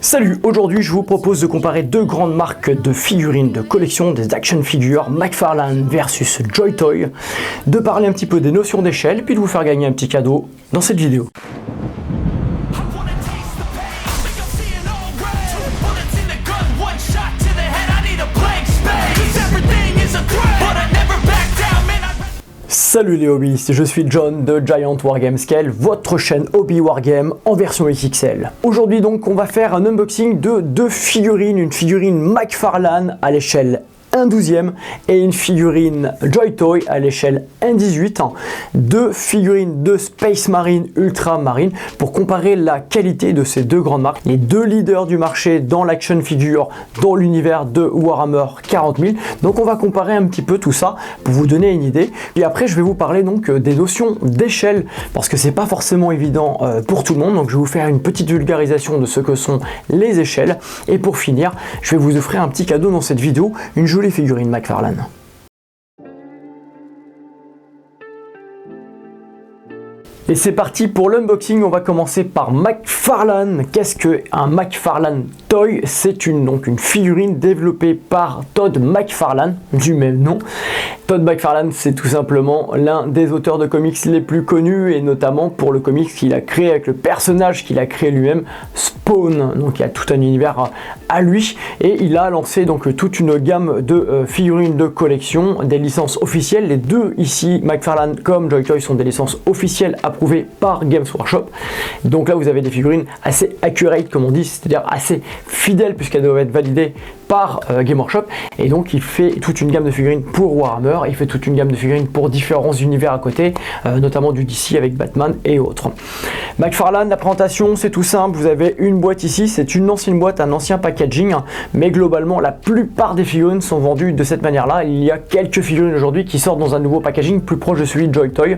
Salut, aujourd'hui je vous propose de comparer deux grandes marques de figurines de collection des action figures, McFarlane versus Joy-Toy, de parler un petit peu des notions d'échelle, puis de vous faire gagner un petit cadeau dans cette vidéo. Salut les hobbyistes, je suis John de Giant Wargame Scale, votre chaîne hobby wargame en version XXL. Aujourd'hui donc on va faire un unboxing de deux figurines, une figurine McFarlane à l'échelle 1/12 et une figurine Joy-Toy à l'échelle 1/18, deux figurines de Space Marine Ultra Marine pour comparer la qualité de ces deux grandes marques, les deux leaders du marché dans l'action figure, dans l'univers de Warhammer 40 000. Donc on va comparer un petit peu tout ça pour vous donner une idée. Et après je vais vous parler donc des notions d'échelle parce que c'est pas forcément évident pour tout le monde. Donc je vais vous faire une petite vulgarisation de ce que sont les échelles. Et pour finir, je vais vous offrir un petit cadeau dans cette vidéo, une jolie figurine McFarlane. Et c'est parti pour l'unboxing, on va commencer par McFarlane. Qu'est-ce qu'un McFarlane Toy? C'est une figurine développée par Todd McFarlane, du même nom. Todd McFarlane, c'est tout simplement l'un des auteurs de comics les plus connus, et notamment pour le comics qu'il a créé avec le personnage qu'il a créé lui-même, Spawn. Donc il y a tout un univers à lui, et il a lancé donc toute une gamme de figurines de collection, des licences officielles. Les deux ici, McFarlane comme Joy-Toy, sont des licences officielles approuvées par Games Workshop. Donc là vous avez des figurines assez accurate comme on dit, c'est-à-dire assez fidèles puisqu'elles doivent être validées par Game Workshop. Et donc il fait toute une gamme de figurines pour Warhammer, il fait toute une gamme de figurines pour différents univers à côté, notamment du DC avec Batman et autres. McFarlane, la présentation c'est tout simple, vous avez une boîte ici, c'est une ancienne boîte, un ancien packaging, mais globalement la plupart des figurines sont vendues de cette manière là. Il y a quelques figurines aujourd'hui qui sortent dans un nouveau packaging plus proche de celui de Joy-Toy.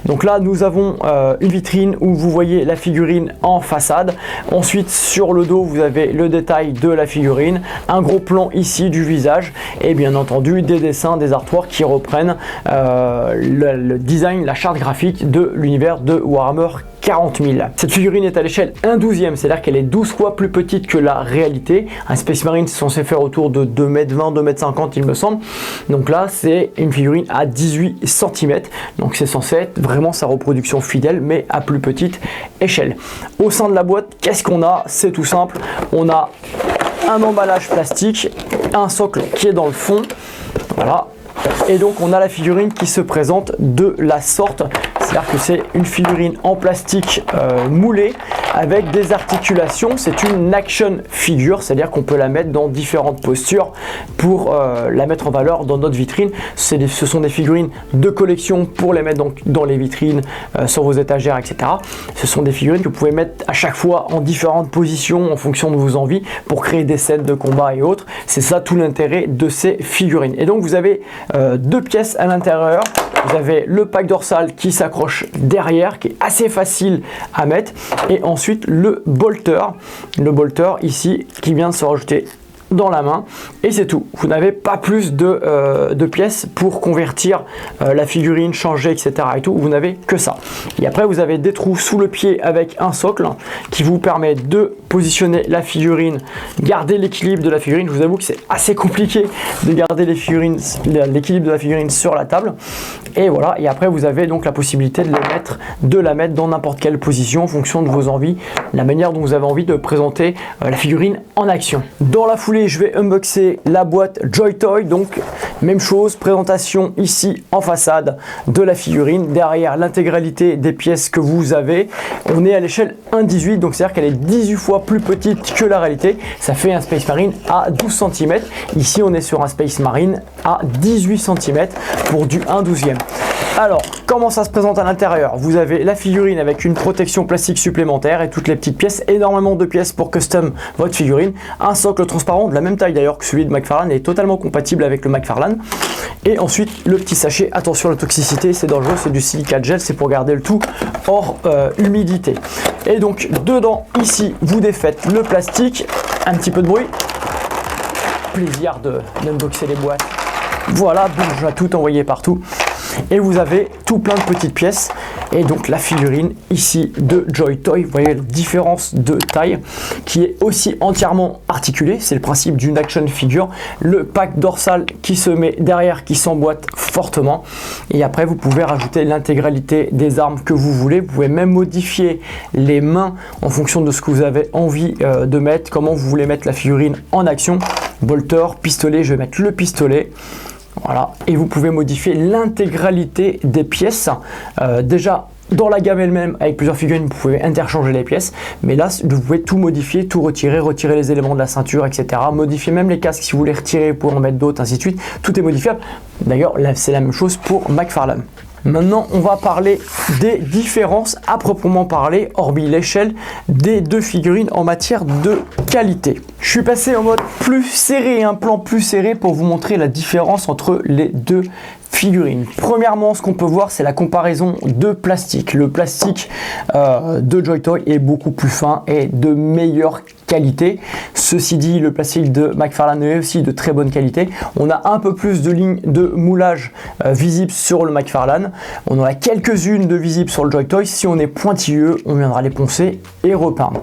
Donc là nous avons une vitrine où vous voyez la figurine en façade. Ensuite sur le dos vous avez le détail de la figurine, un gros plan ici du visage et bien entendu des dessins, des artworks qui reprennent le design, la charte graphique de l'univers de Warhammer 40 000. Cette figurine est à l'échelle 1/12, c'est-à-dire qu'elle est 12 fois plus petite que la réalité. Un Space Marine c'est censé faire autour de 2,20 m, 2,50 m il me semble. Donc là c'est une figurine à 18 cm. Donc c'est censé être vraiment sa reproduction fidèle mais à plus petite échelle. Au sein de la boîte, qu'est-ce qu'on a? C'est tout simple. On a un emballage plastique, un socle qui est dans le fond. Voilà. Et donc on a la figurine qui se présente de la sorte, c'est-à-dire que c'est une figurine en plastique moulée avec des articulations. C'est une action figure, c'est-à-dire qu'on peut la mettre dans différentes postures pour la mettre en valeur dans notre vitrine. Ce sont des figurines de collection pour les mettre donc dans les vitrines, sur vos étagères, etc. Ce sont des figurines que vous pouvez mettre à chaque fois en différentes positions en fonction de vos envies pour créer des scènes de combat et autres. C'est ça tout l'intérêt de ces figurines. Et donc vous avez deux pièces à l'intérieur. Vous avez le pack dorsal qui s'accroche derrière, qui est assez facile à mettre, et ensuite le bolter ici qui vient de se rajouter dans la main, et c'est tout. Vous n'avez pas plus de pièces pour convertir la figurine, changer, etc. et tout. Vous n'avez que ça. Et après vous avez des trous sous le pied avec un socle qui vous permet de positionner la figurine, garder l'équilibre de la figurine. Je vous avoue que c'est assez compliqué de garder l'équilibre de la figurine sur la table. Et voilà. Et après vous avez donc la possibilité de la mettre dans n'importe quelle position en fonction de vos envies, la manière dont vous avez envie de présenter la figurine en action. Dans la foulée, je vais unboxer la boîte Joy-Toy. Donc même chose, présentation ici en façade de la figurine, derrière l'intégralité des pièces que vous avez. On est à l'échelle 1/18, donc c'est à dire qu'elle est 18 fois plus petite que la réalité. Ça fait un Space Marine à 12 cm. Ici on est sur un Space Marine à 18 cm pour du 1/12. Alors, comment ça se présente à l'intérieur? Vous avez la figurine avec une protection plastique supplémentaire et toutes les petites pièces, énormément de pièces pour custom votre figurine. Un socle transparent de la même taille d'ailleurs que celui de McFarlane, est totalement compatible avec le McFarlane. Et ensuite, le petit sachet, attention à la toxicité, c'est dangereux, c'est du silicate gel, c'est pour garder le tout hors humidité. Et donc, dedans, ici, vous défaites le plastique, un petit peu de bruit. Plaisir d'unboxer les boîtes. Voilà, boum, je vais tout envoyer partout. Et vous avez tout plein de petites pièces et donc la figurine ici de Joy Toy. Vous voyez la différence de taille qui est aussi entièrement articulée. C'est le principe d'une action figure. Le pack dorsal qui se met derrière, qui s'emboîte fortement, et après vous pouvez rajouter l'intégralité des armes que vous voulez. Vous pouvez même modifier les mains en fonction de ce que vous avez envie de mettre, comment vous voulez mettre la figurine en action. Bolter, pistolet, je vais mettre le pistolet. Voilà, et vous pouvez modifier l'intégralité des pièces. Déjà dans la gamme elle-même, avec plusieurs figurines, vous pouvez interchanger les pièces, mais là vous pouvez tout modifier, tout retirer, retirer les éléments de la ceinture, etc. Modifier même les casques si vous voulez retirer, vous pouvez en mettre d'autres, ainsi de suite. Tout est modifiable. D'ailleurs, là c'est la même chose pour McFarlane. Maintenant, on va parler des différences à proprement parler, hormis l'échelle des deux figurines en matière de qualité. Je suis passé en mode plus serré, un plan plus serré pour vous montrer la différence entre les deux figurines. Premièrement, ce qu'on peut voir, c'est la comparaison de plastique. Le plastique de Joy Toy est beaucoup plus fin et de meilleure qualité. Ceci dit, le plastique de McFarlane est aussi de très bonne qualité. On a un peu plus de lignes de moulage visibles sur le McFarlane. On en a quelques-unes de visibles sur le Joy Toy. Si on est pointilleux, on viendra les poncer et repeindre.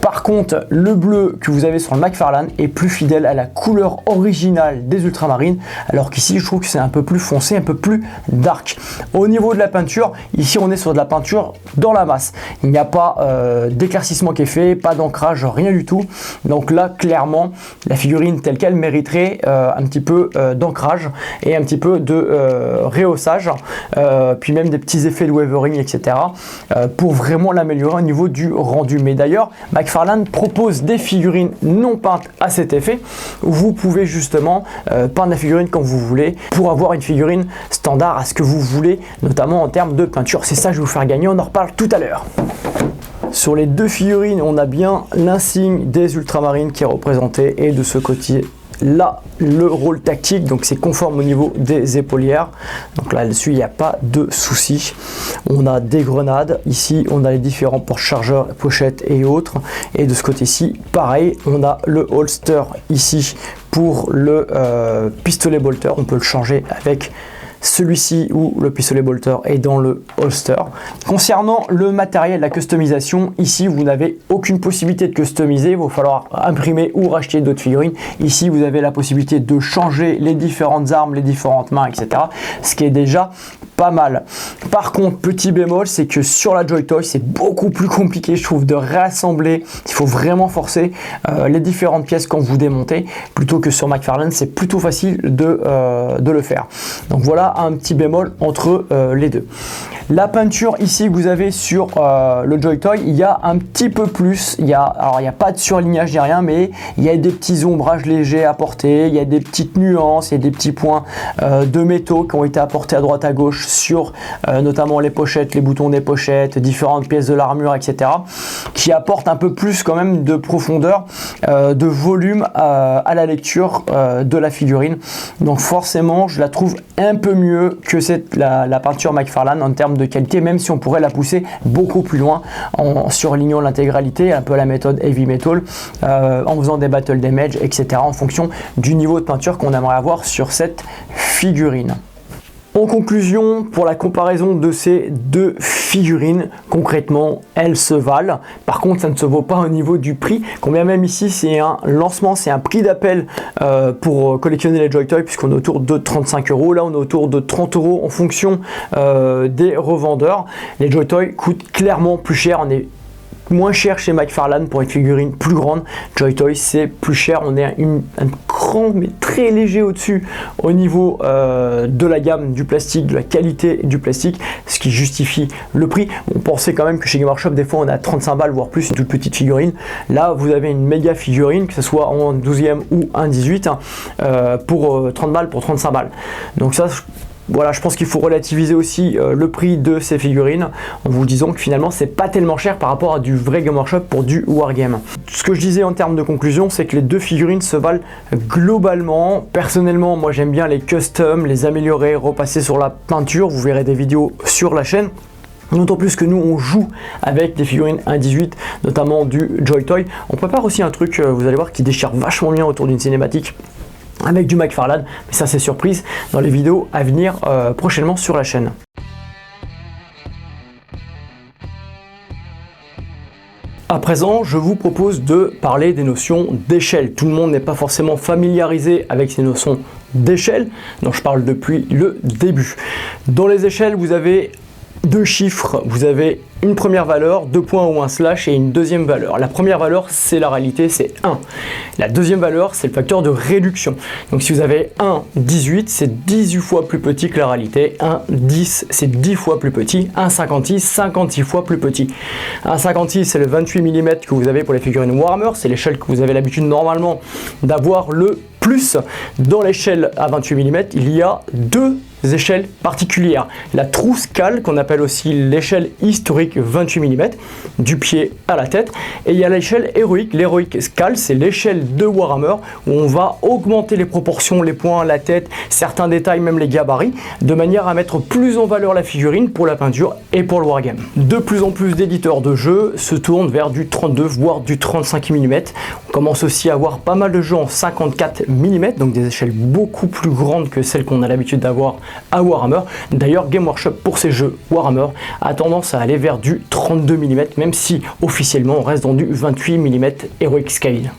Par contre, le bleu que vous avez sur le McFarlane est plus fidèle à la couleur originale des ultramarines, alors qu'ici, je trouve que c'est un peu plus foncé, un peu plus dark. Au niveau de la peinture, ici, on est sur de la peinture dans la masse. Il n'y a pas d'éclaircissement qui est fait, pas d'ancrage, rien du tout. Donc là, clairement, la figurine telle qu'elle mériterait un petit peu d'ancrage et un petit peu de rehaussage, puis même des petits effets de wavering, etc. Pour vraiment l'améliorer au niveau du rendu. Mais d'ailleurs, McFarlane propose des figurines non peintes à cet effet, où vous pouvez justement peindre la figurine comme vous voulez pour avoir une figurine standard à ce que vous voulez, notamment en termes de peinture. C'est ça que je vais vous faire gagner, on en reparle tout à l'heure. Sur les deux figurines, on a bien l'insigne des ultramarines qui est représenté, et de ce côté là le rôle tactique, donc c'est conforme au niveau des épaulières. Donc là-dessus il n'y a pas de souci. On a des grenades, ici on a les différents porte-chargeurs, pochettes et autres, et de ce côté-ci pareil, on a le holster ici pour le pistolet bolter. On peut le changer avec celui-ci où le pistolet bolter est dans le holster. Concernant le matériel, la customisation, ici vous n'avez aucune possibilité de customiser, il va falloir imprimer ou racheter d'autres figurines. Ici vous avez la possibilité de changer les différentes armes, les différentes mains, etc. Ce qui est déjà pas mal. Par contre, petit bémol, c'est que sur la Joy Toy, c'est beaucoup plus compliqué, je trouve, de rassembler. Il faut vraiment forcer les différentes pièces quand vous démontez, plutôt que sur McFarlane, c'est plutôt facile de le faire. Donc voilà un petit bémol entre les deux. La peinture ici que vous avez sur le Joy Toy, il y a un petit peu plus, alors il n'y a pas de surlignage ni rien, mais il y a des petits ombrages légers apportés, il y a des petites nuances, il y a des petits points de métaux qui ont été apportés à droite à gauche sur notamment les pochettes, les boutons des pochettes, différentes pièces de l'armure, etc. qui apportent un peu plus quand même de profondeur, de volume à la lecture de la figurine. Donc forcément, je la trouve un peu mieux que la peinture McFarlane en termes de qualité, même si on pourrait la pousser beaucoup plus loin en surlignant l'intégralité, un peu la méthode Heavy Metal, en faisant des battle damage, etc. en fonction du niveau de peinture qu'on aimerait avoir sur cette figurine. En conclusion, pour la comparaison de ces deux figurines, concrètement, elles se valent. Par contre, ça ne se vaut pas au niveau du prix. Combien même ici, c'est un lancement, c'est un prix d'appel pour collectionner les Joy Toy, puisqu'on est autour de 35 €. Là, on est autour de 30 € en fonction des revendeurs. Les Joy Toy coûtent clairement plus cher. On est moins cher chez McFarlane pour une figurine plus grande. Joy Toy, c'est plus cher. On est un cran mais très léger au-dessus au niveau de la gamme du plastique, de la qualité du plastique, ce qui justifie le prix. On pensait quand même que chez Game Workshop, des fois on a 35 balles, voire plus, une toute petite figurine. Là, vous avez une méga figurine, que ce soit en 12e ou un 18, pour 30 balles, pour 35 balles. Donc ça, voilà, je pense qu'il faut relativiser aussi le prix de ces figurines en vous disant que finalement c'est pas tellement cher par rapport à du vrai Game Workshop pour du wargame. Ce que je disais en termes de conclusion, c'est que les deux figurines se valent globalement. Personnellement, moi j'aime bien les custom, les améliorer, repasser sur la peinture. Vous verrez des vidéos sur la chaîne. D'autant plus que nous on joue avec des figurines 1.18, notamment du Joy Toy. On prépare aussi un truc, vous allez voir, qui déchire vachement bien autour d'une cinématique avec du McFarlane, mais ça c'est surprise dans les vidéos à venir prochainement sur la chaîne. À présent, je vous propose de parler des notions d'échelle. Tout le monde n'est pas forcément familiarisé avec ces notions d'échelle, dont je parle depuis le début. Dans les échelles, vous avez deux chiffres, vous avez une première valeur, 2 points ou un slash et une deuxième valeur. La première valeur, c'est la réalité, c'est 1. La deuxième valeur, c'est le facteur de réduction. Donc si vous avez 1, 18, c'est 18 fois plus petit que la réalité. 1, 10, c'est 10 fois plus petit. 1, 56, 56 fois plus petit. 1, 56, c'est le 28 mm que vous avez pour les figurines Warhammer. C'est l'échelle que vous avez l'habitude normalement d'avoir le plus. Dans l'échelle à 28 mm, il y a deux échelles particulières. La true scale, qu'on appelle aussi l'échelle historique 28 mm, du pied à la tête, et il y a l'échelle héroïque. L'héroïque scale, c'est l'échelle de Warhammer, où on va augmenter les proportions, les points, la tête, certains détails, même les gabarits, de manière à mettre plus en valeur la figurine pour la peinture et pour le wargame. De plus en plus d'éditeurs de jeux se tournent vers du 32, voire du 35 mm. On commence aussi à avoir pas mal de jeux en 54 mm, donc des échelles beaucoup plus grandes que celles qu'on a l'habitude d'avoir à Warhammer. D'ailleurs, Game Workshop, pour ces jeux Warhammer, a tendance à aller vers du 32 mm, même si officiellement on reste dans du 28 mm Heroic Scale.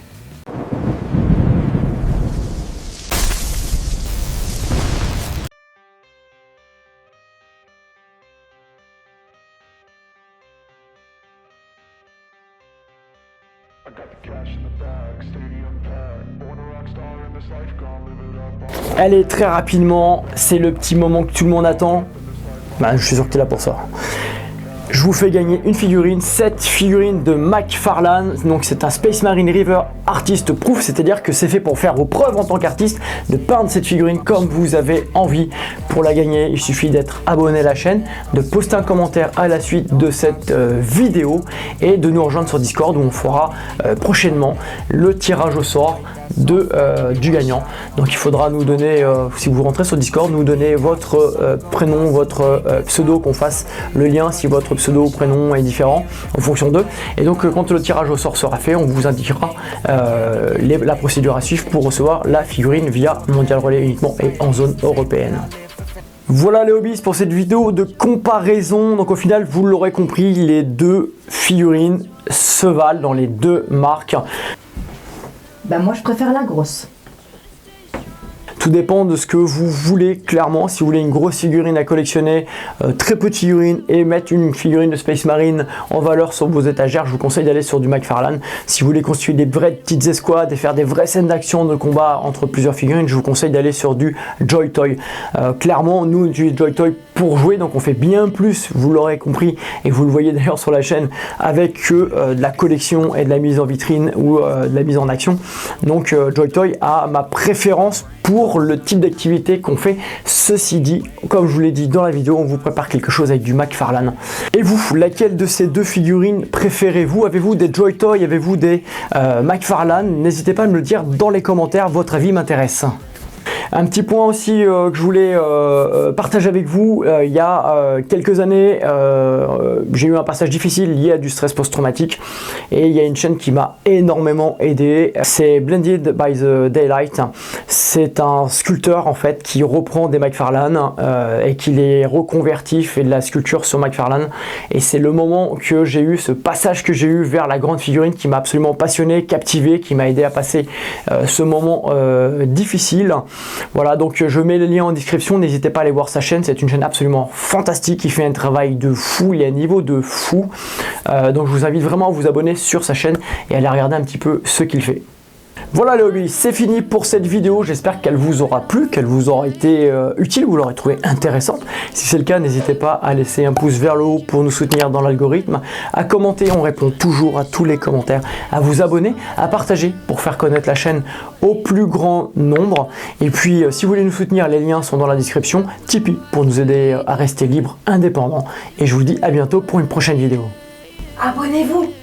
Allez, très rapidement, c'est le petit moment que tout le monde attend. Ben, je suis sûr que tu es là pour ça. Je vous fais gagner une figurine, cette figurine de McFarlane. Donc c'est un Space Marine River Artist Proof, c'est-à-dire que c'est fait pour faire vos preuves en tant qu'artiste, de peindre cette figurine comme vous avez envie. Pour la gagner, il suffit d'être abonné à la chaîne, de poster un commentaire à la suite de cette vidéo et de nous rejoindre sur Discord où on fera prochainement le tirage au sort du gagnant. Donc il faudra nous donner, si vous rentrez sur Discord, nous donner votre prénom, votre pseudo, qu'on fasse le lien si votre pseudo ou prénom est différent en fonction d'eux. Et donc quand le tirage au sort sera fait, on vous indiquera la procédure à suivre pour recevoir la figurine via Mondial Relay uniquement et en zone européenne. Voilà les hobbies pour cette vidéo de comparaison. Donc au final, vous l'aurez compris, les deux figurines se valent dans les deux marques. Bah moi je préfère la grosse. Tout dépend de ce que vous voulez clairement. Si vous voulez une grosse figurine à collectionner, très petite figurine et mettre une figurine de Space Marine en valeur sur vos étagères, je vous conseille d'aller sur du McFarlane. Si vous voulez construire des vraies petites escouades et faire des vraies scènes d'action de combat entre plusieurs figurines, je vous conseille d'aller sur du Joy Toy. Clairement, nous, du Joy Toy pour jouer, donc on fait bien plus, vous l'aurez compris, et vous le voyez d'ailleurs sur la chaîne, avec que de la collection et de la mise en vitrine ou de la mise en action. Donc Joy Toy a ma préférence pour le type d'activité qu'on fait. Ceci dit, comme je vous l'ai dit dans la vidéo, on vous prépare quelque chose avec du McFarlane. Et vous, laquelle de ces deux figurines préférez-vous? Avez-vous des Joy Toy? Avez-vous des McFarlane? N'hésitez pas à me le dire dans les commentaires, votre avis m'intéresse. Un petit point aussi que je voulais partager avec vous, il y a quelques années, j'ai eu un passage difficile lié à du stress post-traumatique et il y a une chaîne qui m'a énormément aidé, c'est Blended by the Daylight. C'est un sculpteur en fait qui reprend des McFarlane et qui les reconvertit, fait de la sculpture sur McFarlane, et c'est le moment que j'ai eu, ce passage que j'ai eu vers la grande figurine qui m'a absolument passionné, captivé, qui m'a aidé à passer ce moment difficile. Voilà, donc je mets le lien en description, n'hésitez pas à aller voir sa chaîne, c'est une chaîne absolument fantastique, il fait un travail de fou, il est à un niveau de fou, donc je vous invite vraiment à vous abonner sur sa chaîne et à aller regarder un petit peu ce qu'il fait. Voilà les hobbies, c'est fini pour cette vidéo, j'espère qu'elle vous aura plu, qu'elle vous aura été utile, vous l'aurez trouvé intéressante. Si c'est le cas, n'hésitez pas à laisser un pouce vers le haut pour nous soutenir dans l'algorithme, à commenter, on répond toujours à tous les commentaires, à vous abonner, à partager pour faire connaître la chaîne au plus grand nombre. Et puis si vous voulez nous soutenir, les liens sont dans la description, Tipeee pour nous aider à rester libre, indépendant. Et je vous dis à bientôt pour une prochaine vidéo. Abonnez-vous!